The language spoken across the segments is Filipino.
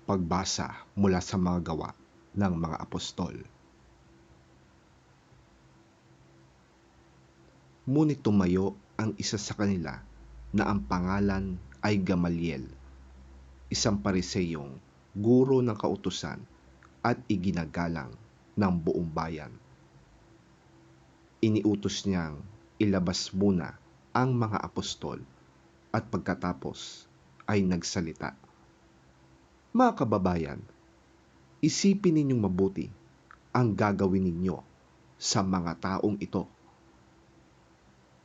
Pagbasa mula sa mga gawa ng mga apostol. Ngunit tumayo ang isa sa kanila na ang pangalan ay Gamaliel, isang pariseyong guro ng kautusan at iginagalang ng buong bayan. Iniutos niyang ilabas muna ang mga apostol at pagkatapos ay nagsalita. Mga kababayan, isipin ninyong mabuti ang gagawin ninyo sa mga taong ito.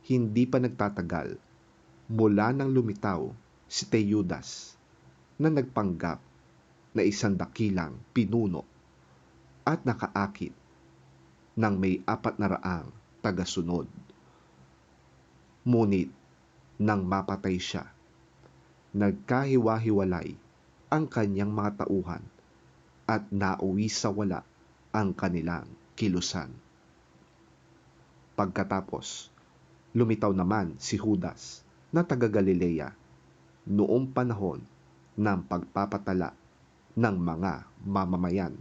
Hindi pa nagtatagal mula nang lumitaw si Teudas na nagpanggap na isang dakilang pinuno at nakaakit ng may 400 tagasunod. Ngunit nang mapatay siya, nagkahiwa-hiwalay ang kanyang mga tauhan at nauwi sa wala ang kanilang kilusan. Pagkatapos, lumitaw naman si Judas na taga Galilea noong panahon ng pagpapatala ng mga mamamayan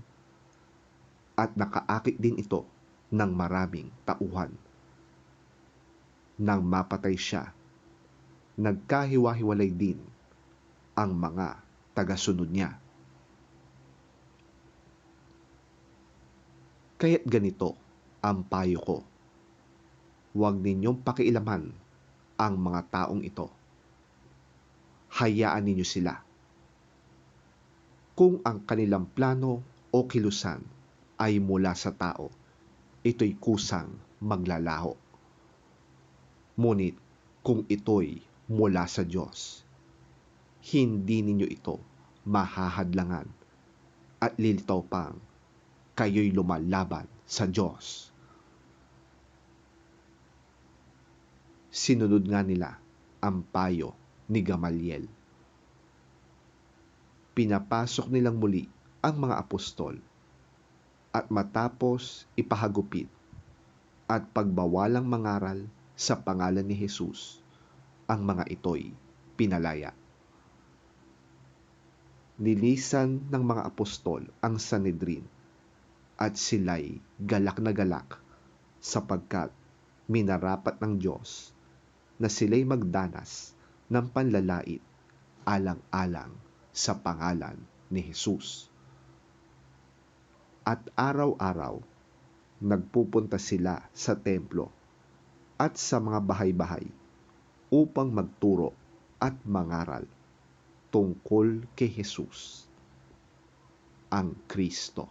at nakaakit din ito ng maraming tauhan. Nang mapatay siya, nagkahiwa-hiwalay din ang mga tagasunod niya. Kaya't ganito ang payo ko. Huwag ninyong pakialaman ang mga taong ito. Hayaan ninyo sila. Kung ang kanilang plano o kilusan ay mula sa tao, ito'y kusang maglalaho. Ngunit kung ito'y mula sa Diyos, hindi ninyo ito mahahadlangan at lilitaw pang kayo'y lumalaban sa Diyos. Sinunod nga nila ang payo ni Gamaliel. Pinapasok nilang muli ang mga apostol at matapos ipahagupit at pagbawalang mangaral sa pangalan ni Jesus, ang mga ito'y pinalaya. Nilisan ng mga apostol ang Sanhedrin at sila'y galak na galak sapagkat minarapat ng Diyos na sila'y magdanas ng panlalait alang-alang sa pangalan ni Jesus. At araw-araw, nagpupunta sila sa templo at sa mga bahay-bahay upang magturo at mangaral tungkol kay Jesus, ang Kristo.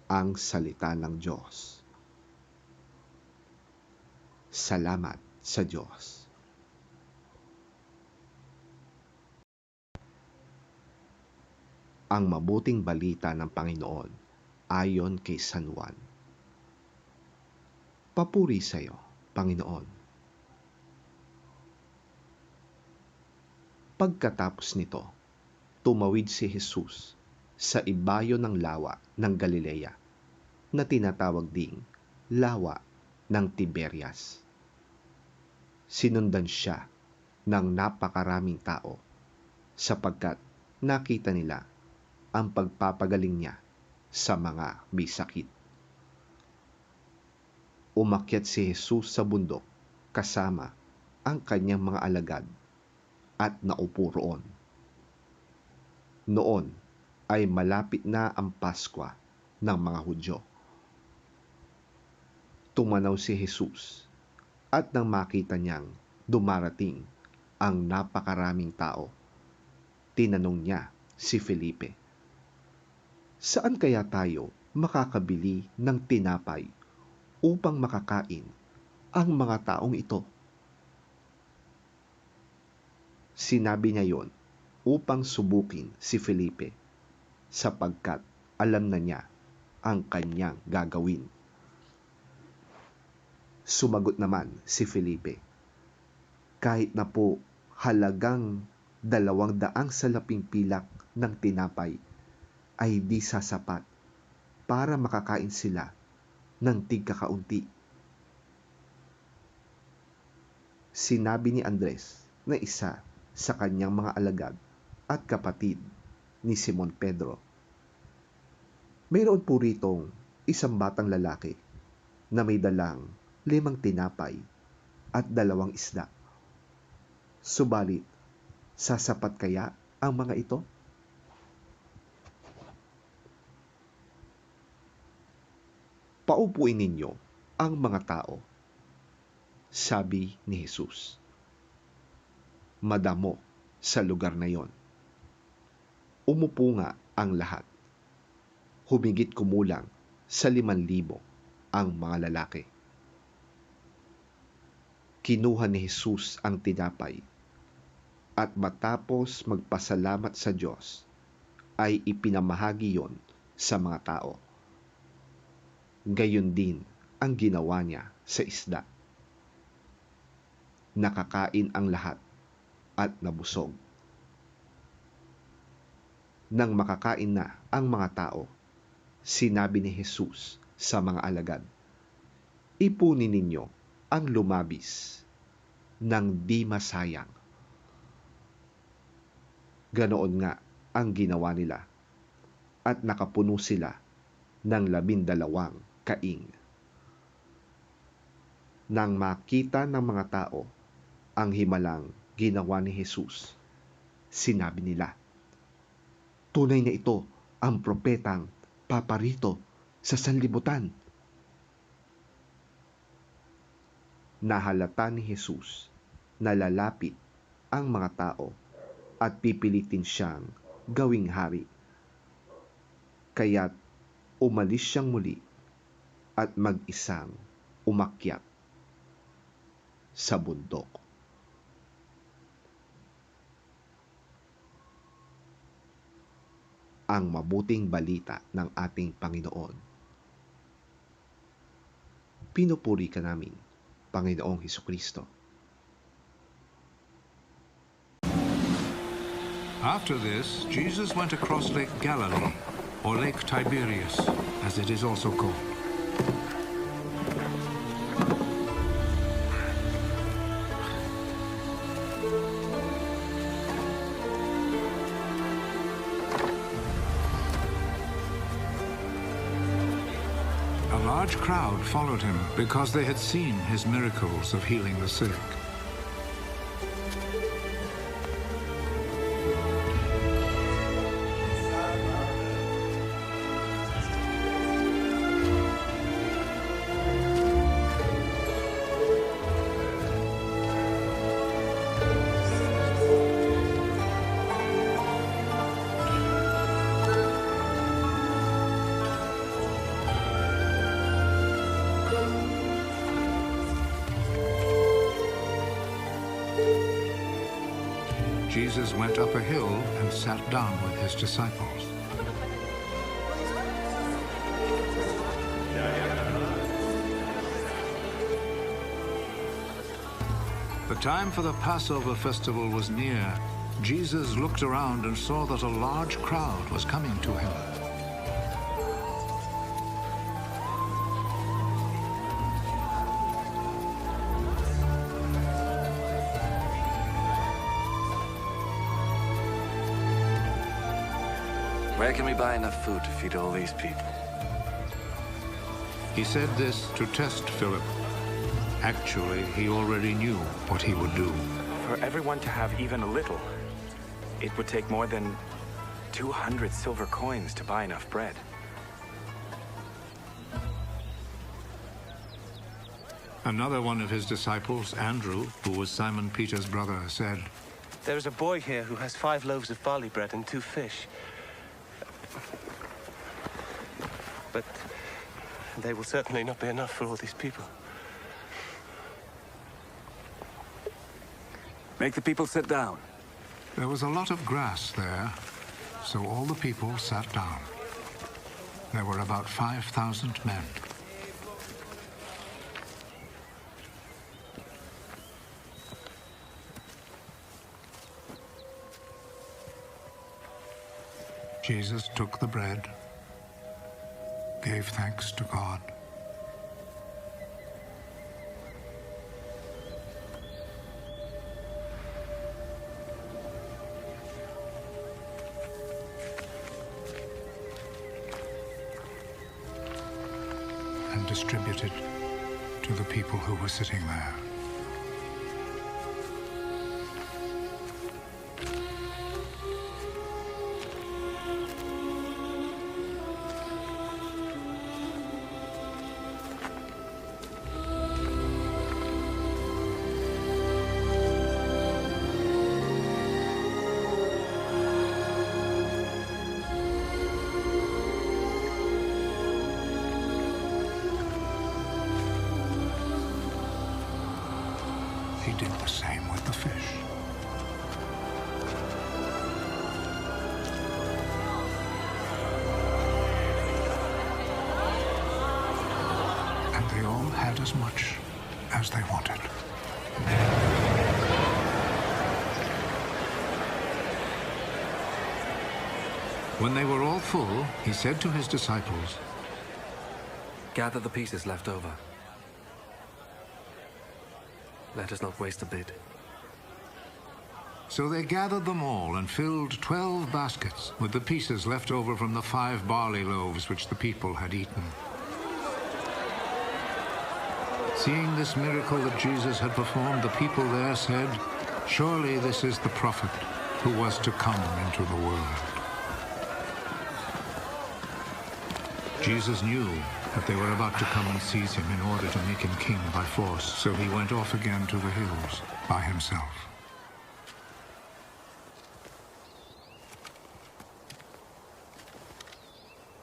Ang salita ng Diyos. Salamat sa Diyos. Ang mabuting balita ng Panginoon ayon kay San Juan. Papuri sa iyo, Panginoon. Pagkatapos nito, tumawid si Jesus sa ibayo ng lawa ng Galilea na tinatawag ding lawa ng Tiberias. Sinundan siya ng napakaraming tao sapagkat nakita nila ang pagpapagaling niya sa mga may sakit. Umakyat si Jesus sa bundok kasama ang kanyang mga alagad at naupo roon. Noon ay malapit na ang Paskwa ng mga Hudyo. Tumanaw si Jesus at nang makita niyang dumarating ang napakaraming tao, tinanong niya si Felipe, "Saan kaya tayo makakabili ng tinapay upang makakain ang mga taong ito?" Sinabi niya yon upang subukin si Felipe sapagkat alam na niya ang kanyang gagawin. Sumagot naman si Felipe, "Kahit na po halagang 200 salaping pilak ng tinapay ay di sasapat para makakain sila ng tigkakaunti." sinabi ni Andres na isa sa kanyang mga alagad at kapatid ni Simon Pedro. Mayroon po ritong isang batang lalaki na may dalang 5 tinapay at 2 isda. Subalit, sasapat kaya ang mga ito? Paupuin ninyo ang mga tao, sabi ni Jesus. Madamo sa lugar na yon. Umupo nga ang lahat. Humigit kumulang sa 5,000 ang mga lalaki. Kinuha ni Jesus ang tinapay at matapos magpasalamat sa Diyos ay ipinamahagi yon sa mga tao. Gayon din ang ginawa niya sa isda. Nakakain ang lahat at nabusog. Nang makakain na ang mga tao, sinabi ni Jesus sa mga alagad, ipunin ninyo ang lumabis ng di masayang. Ganoon nga ang ginawa nila at nakapuno sila ng 12 kaing. Nang makita ng mga tao ang himalang ginawa ni Jesus, sinabi nila, tunay na ito ang propetang paparito sa sanlibutan. Nahalata ni Jesus na lalapit ang mga tao at pipilitin siyang gawing hari. Kaya't umalis siyang muli at mag-isang umakyat sa bundok. Ang mabuting balita ng ating Panginoon. Pinupuri ka namin, Panginoong Hesukristo. After this, Jesus went across Lake Galilee, or Lake Tiberias, as it is also called. A large crowd followed him because they had seen his miracles of healing the sick. Jesus went up a hill and sat down with his disciples. The time for the Passover festival was near. Jesus looked around and saw that a large crowd was coming to him. Where can we buy enough food to feed all these people? He said this to test Philip. Actually, he already knew what he would do. For everyone to have even a little, it would take more than 200 silver coins to buy enough bread. Another one of his disciples, Andrew, who was Simon Peter's brother, said, There is a boy here who has 5 loaves of barley bread and 2 fish. But they will certainly not be enough for all these people. Make the people sit down. There was a lot of grass there, so all the people sat down. There were about 5,000 men. Jesus took the bread, gave thanks to God, distributed to the people who were sitting there. He did the same with the fish. And they all had as much as they wanted. When they were all full, he said to his disciples, Gather the pieces left over. Let us not waste a bit. So they gathered them all and filled 12 baskets with the pieces left over from the 5 barley loaves which the people had eaten. Seeing this miracle that Jesus had performed, the people there said, "Surely this is the prophet who was to come into the world." Jesus knew that they were about to come and seize him in order to make him king by force, so he went off again to the hills by himself.